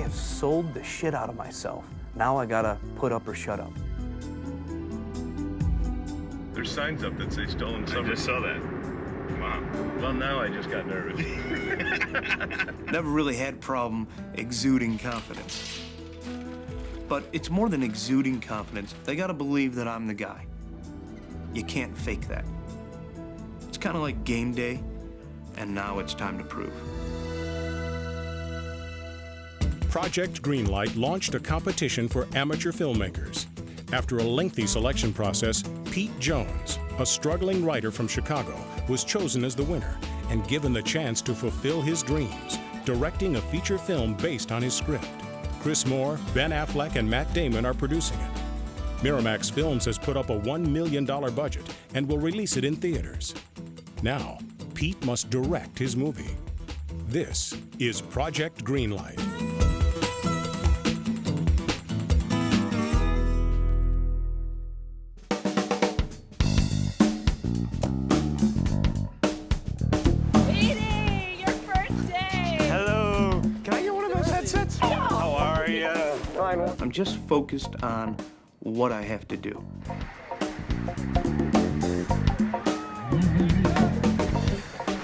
have sold the shit out of myself. Now I gotta put up or shut up. There's signs up that say stolen summer. I just saw that. Wow. Well, now I just got nervous. Never really had problem exuding confidence. But it's more than exuding confidence. They gotta believe that I'm the guy. You can't fake that. It's kind of like game day, and now it's time to prove. Project Greenlight launched a competition for amateur filmmakers. After a lengthy selection process, Pete Jones, a struggling writer from Chicago, was chosen as the winner and given the chance to fulfill his dreams, directing a feature film based on his script. Chris Moore, Ben Affleck, and Matt Damon are producing it. Miramax Films has put up a $1 million budget and will release it in theaters. Now, Pete must direct his movie. This is Project Greenlight. I'm just focused on what I have to do.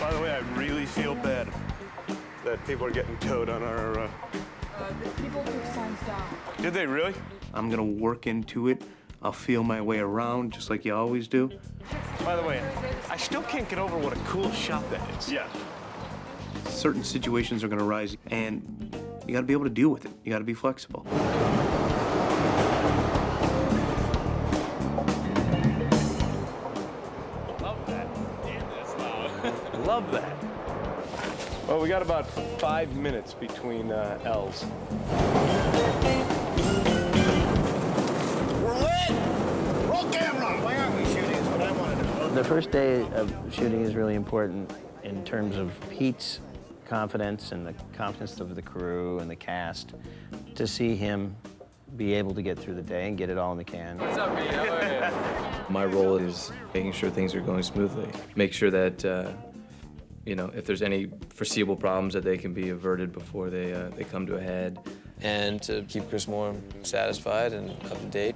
By the way, I really feel bad that people are getting towed on our, People took signs down. Did they really? I'm gonna work into it. I'll feel my way around, just like you always do. By the way, I still can't get over what a cool shot that is. Yeah. Certain situations are gonna rise, and you gotta be able to deal with it. You gotta be flexible. Love that. Well, we got about 5 minutes between L's. We're lit! Roll camera! Why aren't we shooting is what I want to know. The first day of shooting is really important in terms of Pete's confidence and the confidence of the crew and the cast to see him be able to get through the day and get it all in the can. What's up, Pete? How are you? My role is making sure things are going smoothly. Make sure that, you know, if there's any foreseeable problems, that they can be averted before they come to a head. And to keep Chris Moore satisfied and up to date.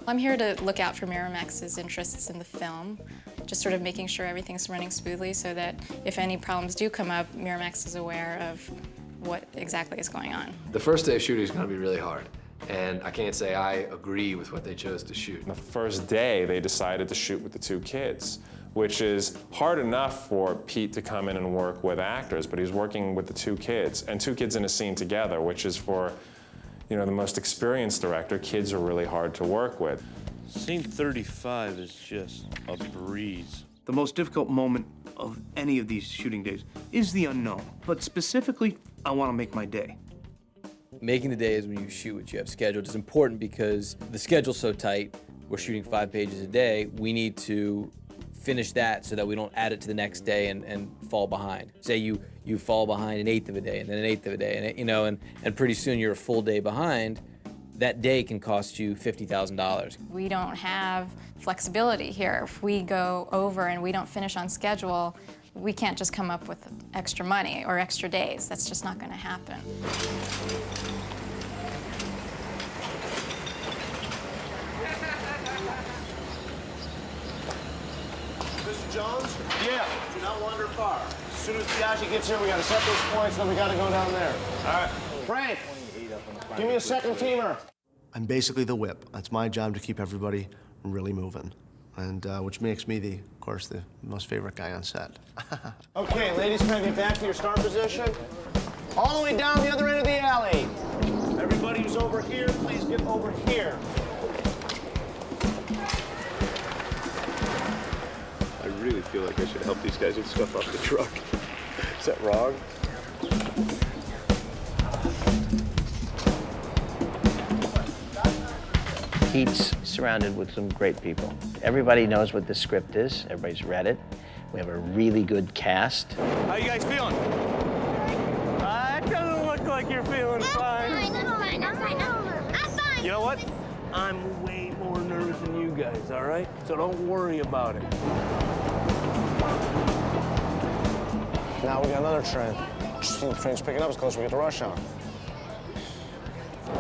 I'm here to look out for Miramax's interests in the film, just sort of making sure everything's running smoothly so that if any problems do come up, Miramax is aware of what exactly is going on. The first day of shooting is going to be really hard. And I can't say I agree with what they chose to shoot. The first day, they decided to shoot with the 2 kids, which is hard enough for Pete to come in and work with actors, but he's working with the 2 kids, and 2 kids in a scene together, which is for, you know, the most experienced director, kids are really hard to work with. Scene 35 is just a breeze. The most difficult moment of any of these shooting days is the unknown. But specifically, I want to make my day. Making the day is when you shoot what you have scheduled. It's important because the schedule's so tight. We're shooting 5 pages a day. We need to finish that so that we don't add it to the next day and fall behind. Say you fall behind an eighth of a day and then an eighth of a day, and you know, and pretty soon you're a full day behind. That day can cost you $50,000. We don't have flexibility here. If we go over and we don't finish on schedule, we can't just come up with extra money or extra days. That's just not going to happen. Mr. Jones? Yeah. Do not wander far. As soon as Biaggi gets here, we gotta set those points, then we gotta go down there. All right. Frank, give me a second teamer. I'm basically the whip. That's my job to keep everybody really moving. And which makes me, of course, the most favorite guy on set. Okay, ladies, can I get back to your start position? All the way down the other end of the alley. Everybody who's over here, please get over here. I really feel like I should help these guys with stuff off the truck. Is that wrong? Pete's surrounded with some great people. Everybody knows what the script is. Everybody's read it. We have a really good cast. How you guys feeling? It doesn't look like you're feeling fine. I'm fine. You know what? I'm way more nervous than you guys, all right? So don't worry about it. Now we got another train. Train's picking up as close as we get to rush hour.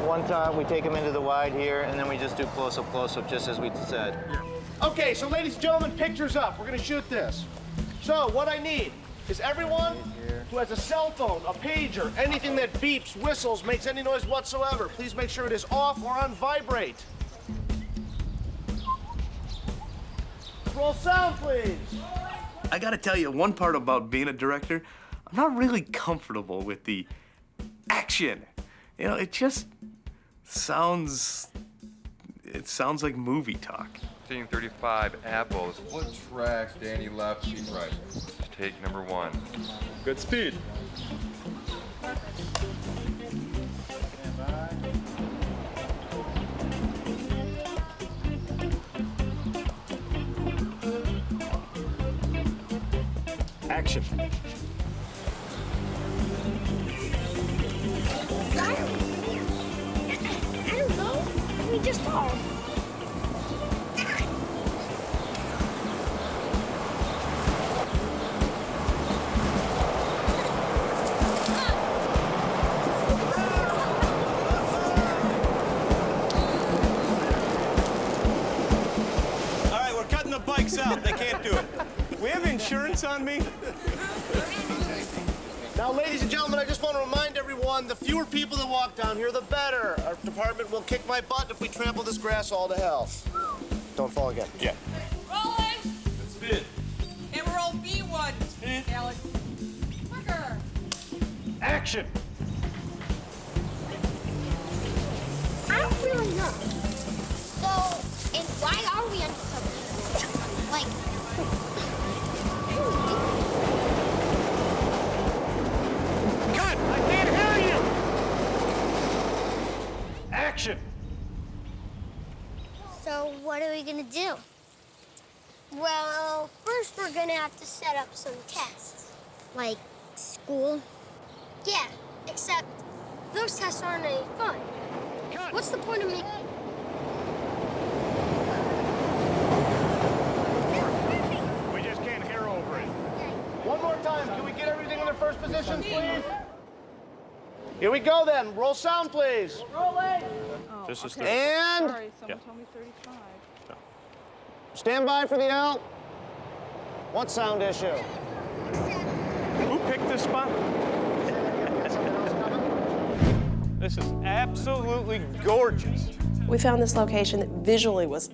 One time we take him into the wide here, and then we just do close-up, just as we said. Okay, so ladies and gentlemen, picture's up. We're gonna shoot this. So what I need is everyone who has a cell phone, a pager, anything that beeps, whistles, makes any noise whatsoever, please make sure it is off or on vibrate. Roll sound, please. I gotta tell you, one part about being a director, I'm not really comfortable with the action. You know, it just sounds like movie talk. 1535 apples. What tracks Danny left, sheet right? Take number 1. Good speed. Action. I don't know. We just fall. All right, we're cutting the bikes out. They can't do it. We have insurance on me? Now, ladies and gentlemen, I just want to remind everyone, the fewer people that walk down here, the better. Our department will kick my butt if we trample this grass all to hell. Don't fall again. Yeah. Rolling. Speed. Camera roll B1. Speed. Alex. Quicker. Action. I don't really know. So, and why are we undercover? Like, Cut! I can't hear you! Action! so what are we gonna do? Well, first we're gonna have to set up some tests. Like school? Yeah, except those tests aren't any fun. What's the point of making... We just can't hear over it. One more time, can we get everything in their first positions, please? Here we go then. Roll sound, please. Rolling. This is And Sorry, someone told me 35. stand by for the L. What sound issue? Who picked this spot? This is absolutely gorgeous. We found this location that visually was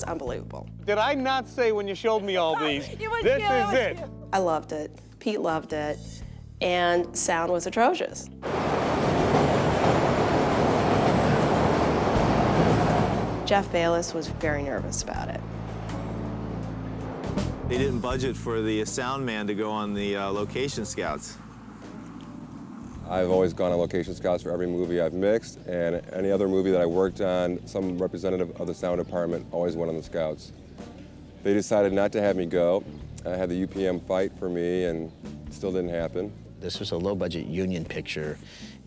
unbelievable. Did I not say when you showed me all these, this is it? I loved it. Pete loved it. And sound was atrocious. Jeff Bayless was very nervous about it. They didn't budget for the sound man to go on the location scouts. I've always gone on location scouts for every movie I've mixed, and any other movie that I worked on, some representative of the sound department always went on the scouts. They decided not to have me go. I had the UPM fight for me, and it still didn't happen. This was a low-budget union picture,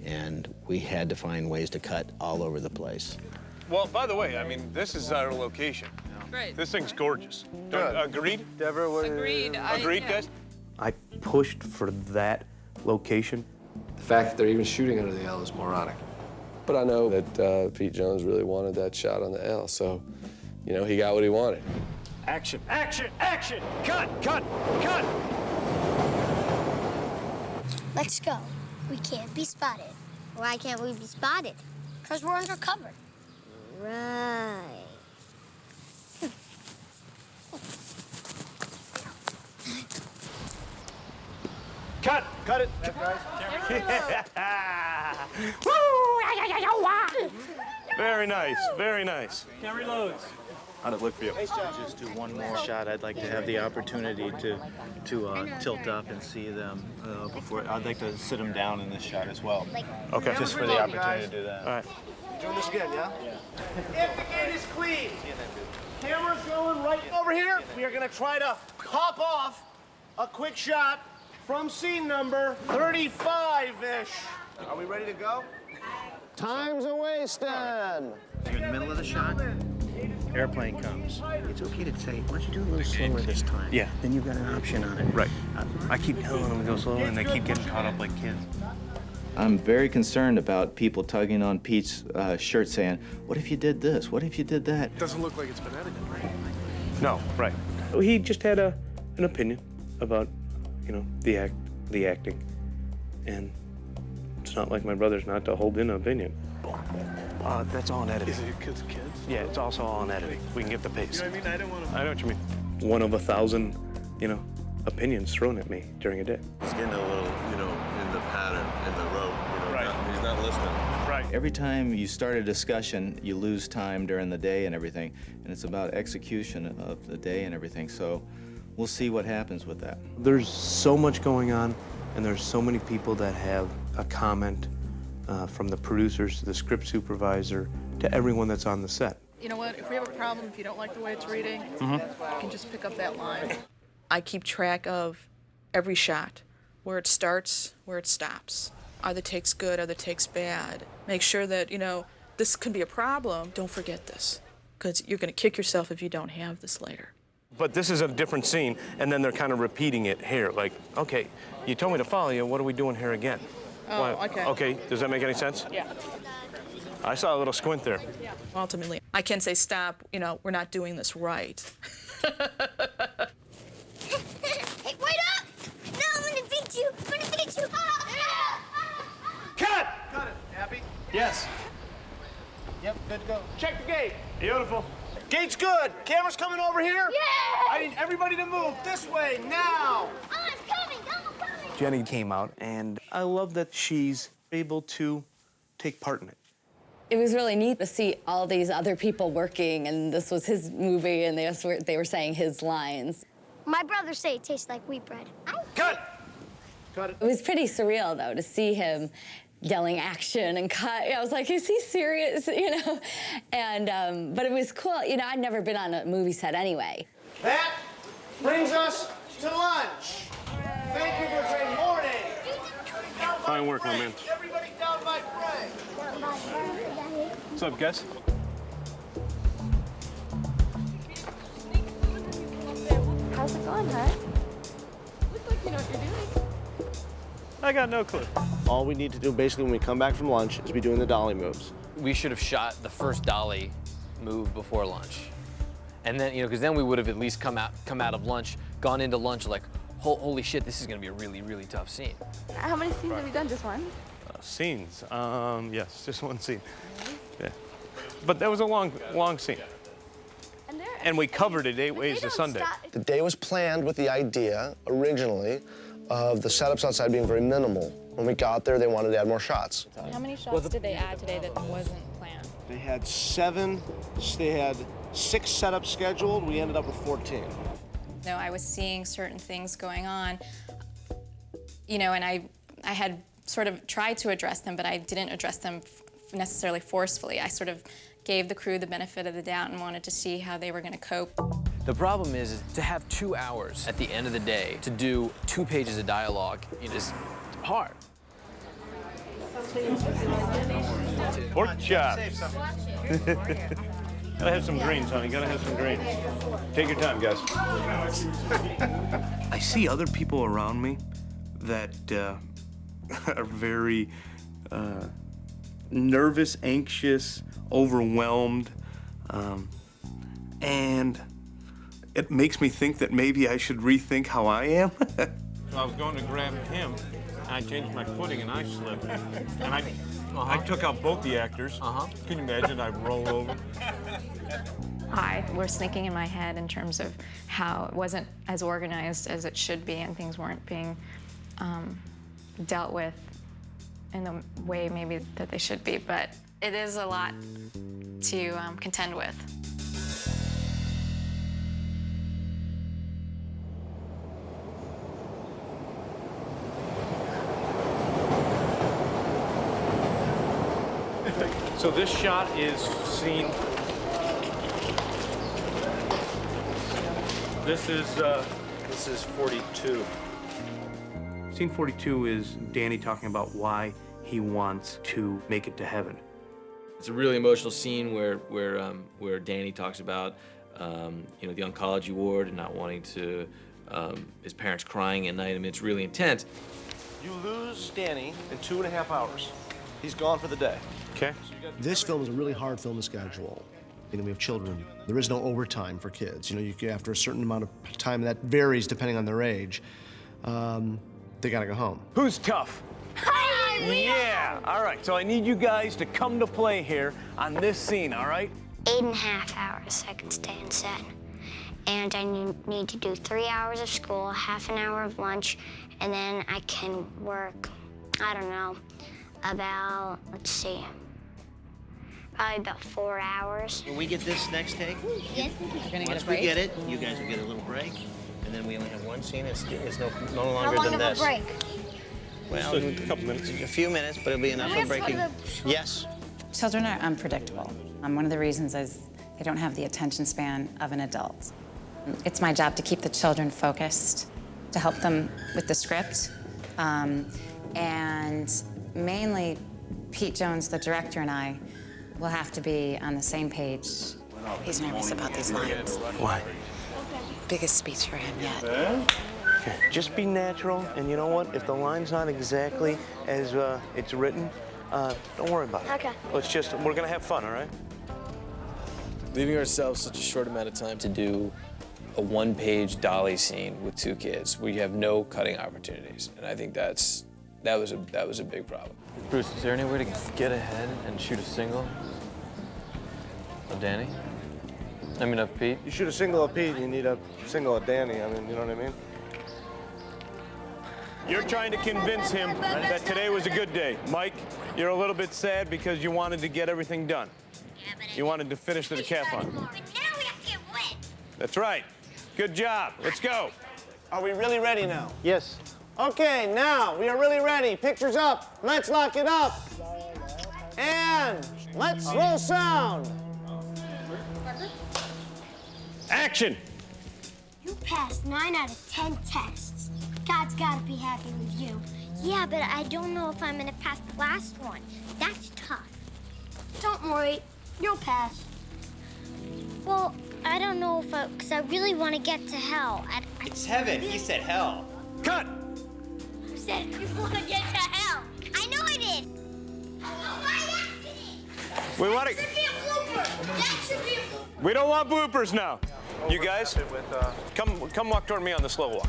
and we had to find ways to cut all over the place. Well, by the way, I mean, this is our location. Great. This thing's gorgeous. Agreed? Deborah, what? Agreed. Agreed, guys? I pushed for that location. The fact that they're even shooting under the L is moronic. But I know that Pete Jones really wanted that shot on the L, so, you know, he got what he wanted. Action, action, action! Cut, cut, cut! Let's go. We can't be spotted. Why can't we be spotted? Because we're undercover. Right. Cut! Cut it! Very nice, very nice. Can't reload. How'd it look for you? Just do one more shot. I'd like to have the opportunity to tilt up and see them before. I'd like to sit them down in this shot as well. Okay. Just for the opportunity to do that. All right. Doing this again, yeah? If the gate is clean, camera's going right over here. We are gonna try to pop off a quick shot from scene number 35-ish. Are we ready to go? Time's a wasting. You're in the middle of the shot, airplane comes. It's okay to say, why don't you do a little slower this time? Yeah. Then you've got an option on it. Right. I keep telling them to go slow, and they keep getting caught up like kids. I'm very concerned about people tugging on Pete's shirt saying, what if you did this? What if you did that? Doesn't look like it's been edited, right? No, right. He just had an opinion about, you know, the acting. And it's not like my brother's not to hold in an opinion. That's all in editing. Is it kids? Yeah, it's also all in editing. We can get the pace. You know what I mean? I don't want to. I know what you mean. One of 1,000, you know, opinions thrown at me during a day. He's getting a little, you know, in the pattern, in the rope. You know, Right. he's not listening. Right. Every time you start a discussion, you lose time during the day and everything. And it's about execution of the day and everything. So we'll see what happens with that. There's so much going on, and there's so many people that have a comment from the producers to the script supervisor to everyone that's on the set. You know what? If we have a problem, if you don't like the way it's reading, you can just pick up that line. I keep track of every shot, where it starts, where it stops. Are the takes good? Are the takes bad? Make sure that, you know, this could be a problem. Don't forget this, because you're going to kick yourself if you don't have this later. But this is a different scene, and then they're kind of repeating it here. Like, okay, you told me to follow you. What are we doing here again? Oh, Why- okay. Okay, does that make any sense? Yeah. I saw a little squint there. Ultimately, I can say, stop, you know, we're not doing this right. Hey, wait up! No, I'm gonna beat you! I'm gonna beat you! Cut! Got it, Abby. Yes. Yep, good to go. Check the gate. Beautiful. Gate's good. Camera's coming over here. Yeah! I need everybody to move this way now. I'm coming! I'm coming! Jenny came out, and I love that she's able to take part in it. It was really neat to see all these other people working, and this was his movie, and they were saying his lines. My brothers say it tastes like wheat bread. Cut! Cut it. It was pretty surreal, though, to see him yelling action and cut. I was like, is he serious, you know? And, but it was cool. You know, I'd never been on a movie set anyway. That brings us to lunch. Thank you for a great morning. Fine work, my man. Everybody down by Frank. What's up, guys? How's it going, Hut? Looks like you know what you're doing. I got no clue. All we need to do basically when we come back from lunch is be doing the dolly moves. We should have shot the first dolly move before lunch. And then, you know, because then we would have at least come out of lunch, gone into lunch like, holy shit, this is gonna be a really, really tough scene. How many scenes have you done? Just one? Scenes. Yes, just one scene. Yeah. But that was a long scene. And we covered it 8 ways to Sunday. The day was planned with the idea, originally, of the setups outside being very minimal. When we got there, they wanted to add more shots. How many shots did they add today that wasn't planned? They had 7, they had 6 setups scheduled. We ended up with 14. No, I was seeing certain things going on, you know, and I had sort of tried to address them, but I didn't address them necessarily forcefully. I sort of gave the crew the benefit of the doubt and wanted to see how they were going to cope. The problem is to have 2 hours at the end of the day to do 2 pages of dialogue. It is hard. Pork chops. Gotta have some greens, honey. Gotta have some greens. Take your time, guys. I see other people around me that are very nervous, anxious, overwhelmed, and it makes me think that maybe I should rethink how I am. So I was going to grab him, and I changed my footing, and I slipped. And I took out both the actors. Can you imagine? I roll over. I was thinking in my head in terms of how it wasn't as organized as it should be and things weren't being dealt with in the way maybe that they should be. But it is a lot to contend with. So this shot is scene. This is 42. Scene 42 is Danny talking about why he wants to make it to heaven. It's a really emotional scene where Danny talks about you know, the oncology ward and not wanting to his parents crying at night. I mean, it's really intense. You lose Danny in 2.5 hours. He's gone for the day. Okay. This film is a really hard film to schedule. You know, we have children. There is no overtime for kids. You know, after a certain amount of time, that varies depending on their age, they gotta go home. Who's tough? Yeah, all right, so I need you guys to come to play here on this scene, all right? 8.5 hours I can stay in set. And I need to do 3 hours of school, half an hour of lunch, and then I can work, I don't know, about, let's see, probably about 4 hours. When we get this next take, Yes. once we get it, you guys will get a little break, and then we only have one scene. It's no longer How long than of this. a break? Well, a couple minutes. A few minutes, but it'll be enough We for have to breaking. go to the- Yes. Children are unpredictable. One of the reasons is they don't have the attention span of an adult. It's my job to keep the children focused, to help them with the script, and mainly Pete Jones, the director, and I will have to be on the same page. He's nervous about these lines. Why? Biggest speech for him yet. Okay. Just be natural, and you know what? If the line's not exactly as it's written, don't worry about it. Okay. We're gonna have fun, all right? Leaving ourselves such a short amount of time to do a one-page dolly scene with 2 kids where you have no cutting opportunities, and I think that was a big problem. Bruce, is there any way to get ahead and shoot a single of Danny? I mean, of Pete? You shoot a single of Pete, you need a single of Danny. I mean, you know what I mean? You're trying to convince him that today was a good day. Mike, you're a little bit sad because you wanted to get everything done. You wanted to finish the decathlon. That's right. Good job. Let's go. Are we really ready now? Yes. Okay, now we are really ready. Pictures up. Let's lock it up. And let's roll sound. Action. You passed 9 out of 10 tests. God's gotta be happy with you. Yeah, but I don't know if I'm gonna pass the last one. That's tough. Don't worry, you'll pass. Well, I don't know if because I really want to get to hell. It's heaven. He said hell. Cut. Who said you want to get to hell? I know I did. By accident. We want That should be a blooper. That should be a blooper. We don't want bloopers now. You guys, come walk toward me on the slow walk.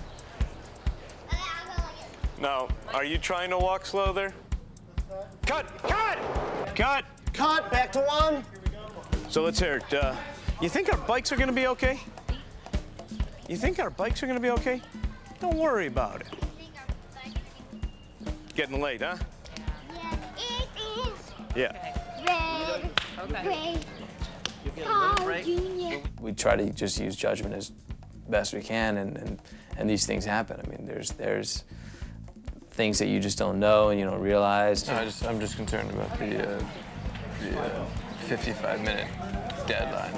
Now, are you trying to walk slow there? Cut! Cut! Cut! Cut, back to 1. So let's hear it. You think our bikes are gonna be okay? You think our bikes are gonna be okay? Don't worry about it. Getting late, huh? It is Yeah. red. Okay. Oh, Junior. We try to just use judgment as best we can, and these things happen. I mean, there's things that you just don't know and you don't realize. No, I'm just concerned about the 55-minute deadline.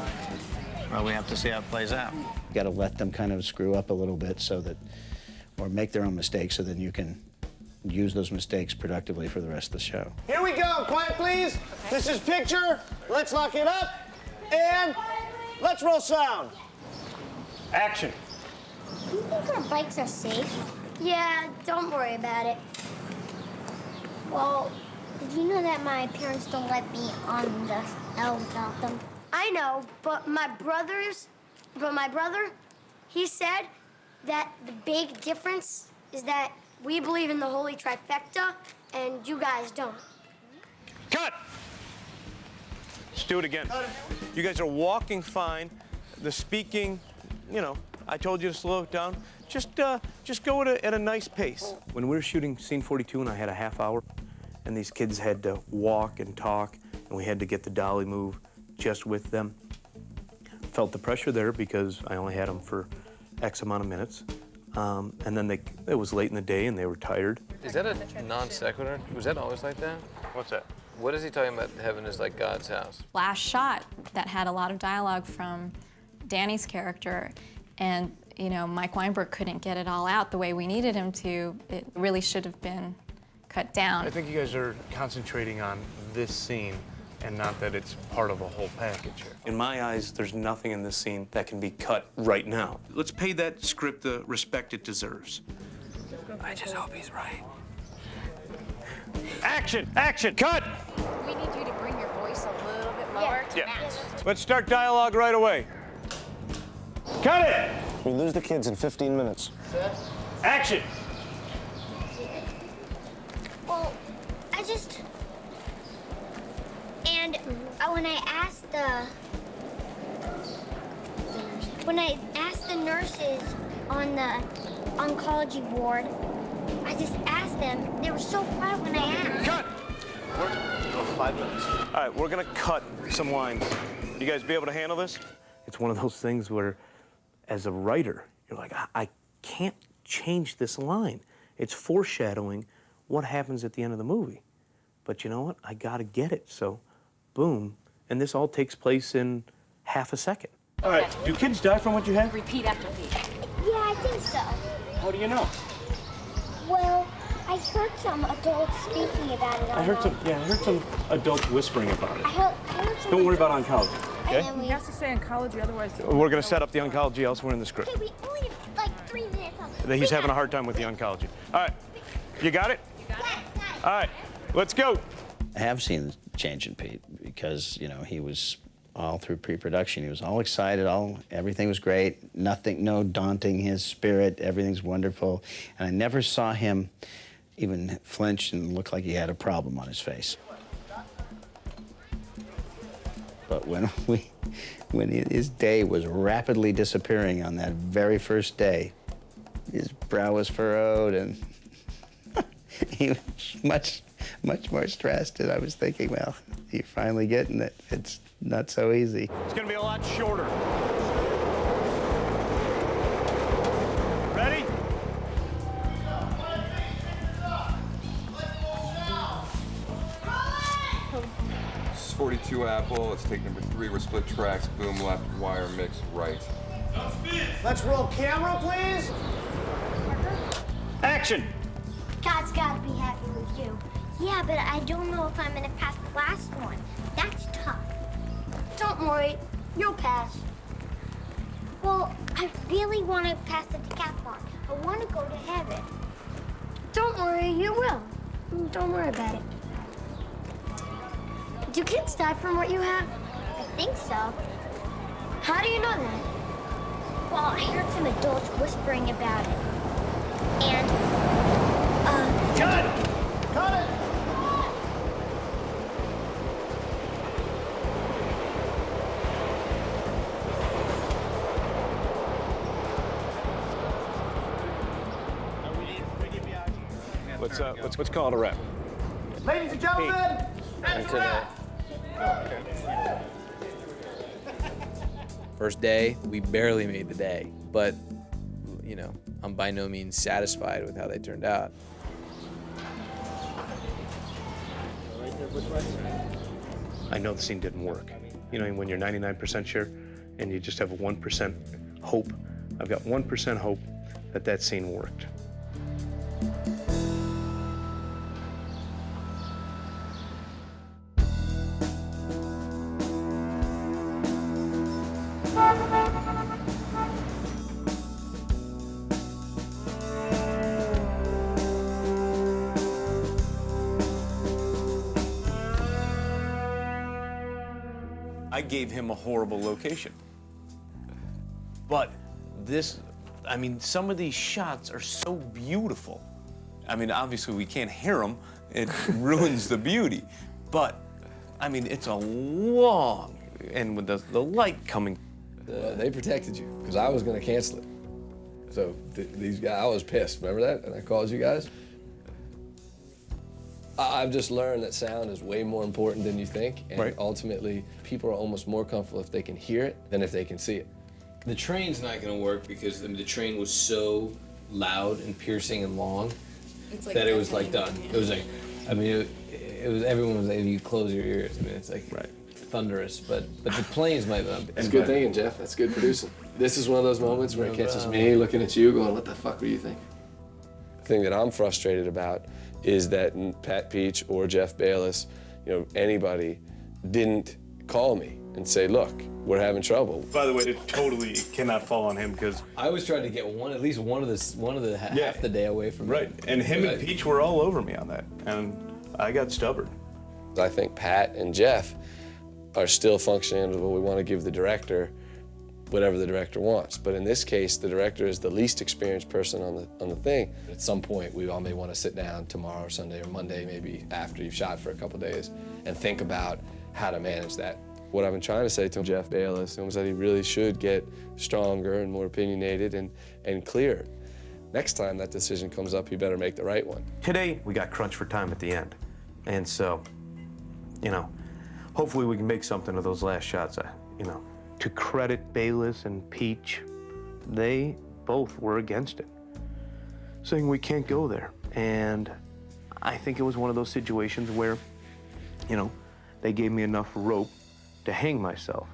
Well, we have to see how it plays out. You got to let them kind of screw up a little bit so that, or make their own mistakes so then you can use those mistakes productively for the rest of the show. Here we go. Quiet, please. This is picture. Let's lock it up. And let's roll sound. Action. Do you think our bikes are safe? Yeah, don't worry about it. Well, did you know that my parents don't let me on the L without them? I know, but my brother, he said that the big difference is that we believe in the holy trifecta and you guys don't. Cut! Let's do it again. You guys are walking fine. The speaking, you know, I told you to slow it down. Just go at a nice pace. When we were shooting scene 42 and I had a half hour, and these kids had to walk and talk, and we had to get the dolly move just with them. Felt the pressure there because I only had them for X amount of minutes. And then it was late in the day and they were tired. Is that a non sequitur? Was that always like that? What's that? What is he talking about? Heaven is like God's house. Last shot that had a lot of dialogue from Danny's character, and you know, Mike Weinberg couldn't get it all out the way we needed him to. It really should have been cut down. I think you guys are concentrating on this scene and not that it's part of a whole package here. In my eyes, there's nothing in this scene that can be cut right now. Let's pay that script the respect it deserves. I just hope he's right. Action! Action! Cut! We need you to bring your voice a little bit lower to match. Let's start dialogue right away. Cut it! We lose the kids in 15 minutes. Action! Well, and when I asked the nurses on the oncology ward, I just asked them. They were so quiet when I asked. Cut! 5 minutes. All right, we're gonna cut some lines. You guys be able to handle this? It's one of those things where, as a writer, you're like, I can't change this line. It's foreshadowing what happens at the end of the movie. But you know what? I gotta get it. So, boom. And this all takes place in half a second. All right, do kids die from what you have? Repeat after me. Yeah, I think so. How do you know? Well, I heard some adults speaking about it. I heard some adults whispering about it. I heard some. Don't worry about oncology, okay? He has to say oncology, otherwise. We're gonna set up the oncology elsewhere in the script. Okay, we only have like 3 minutes on. He's having a hard time with the oncology. All right, you got it? You got it. All right, let's go. I have seen the change in Pete because, you know, he was all through pre-production. He was all excited, everything was great, no daunting his spirit, everything's wonderful. And I never saw him even flinch and look like he had a problem on his face. But when his day was rapidly disappearing on that very first day, his brow was furrowed and he was much more stressed, and I was thinking, well, you're finally getting it. It's not so easy. It's gonna be a lot shorter. Ready? This is 42 Apple. Let's take number 3. We're split tracks. Boom left, wire mix right. Let's roll camera, please. Action! God's gotta be happy with you. Yeah, but I don't know if I'm gonna pass the last one. That's tough. Don't worry, you'll pass. Well, I really want to pass the decathlon. I want to go to heaven. Don't worry, you will. Don't worry about it. Do kids die from what you have? I think so. How do you know that? Well, I heard some adults whispering about it. And, Cut! Cut it! Let's call it a wrap. Ladies and gentlemen, that's a wrap. First day, we barely made the day, but, you know, I'm by no means satisfied with how they turned out. I know the scene didn't work. You know, when you're 99% sure and you just have a 1% hope, I've got 1% hope that that scene worked. I gave him a horrible location. But this, I mean, some of these shots are so beautiful. I mean, obviously we can't hear them. It ruins the beauty. But, I mean, it's a long, and with the light coming. They protected you, because I was going to cancel it. So these guys, I was pissed. Remember that? And I called you guys. I've just learned that sound is way more important than you think, and ultimately, people are almost more comfortable if they can hear it than if they can see it. The train's not going to work because the train was so loud and piercing and long that it was like done. It was like, I mean, it was everyone was like, you close your ears. I mean, it's like thunderous, but the planes might not be. That's good thinking, Jeff. That's good producing. This is one of those moments where it catches me looking at you going, what the fuck were you thinking? The thing that I'm frustrated about is that Pat Peach or Jeff Bayless, you know, anybody didn't call me and say, look, we're having trouble. By the way, it totally cannot fall on him because I was trying to get at least one of the half the day away from and him and Peach were all over me on that, and I got stubborn. I think Pat and Jeff are still functioning under what we want to give the director, whatever the director wants. But in this case, the director is the least experienced person on the thing. At some point, we all may want to sit down tomorrow or Sunday or Monday, maybe after you've shot for a couple days, and think about how to manage that. What I've been trying to say to Jeff Bayless was that he really should get stronger and more opinionated and clear. Next time that decision comes up, he better make the right one. Today, we got crunched for time at the end. And so, you know, hopefully we can make something of those last shots. You know, to credit Bayless and Peach, they both were against it, saying we can't go there. And I think it was one of those situations where, you know, they gave me enough rope to hang myself.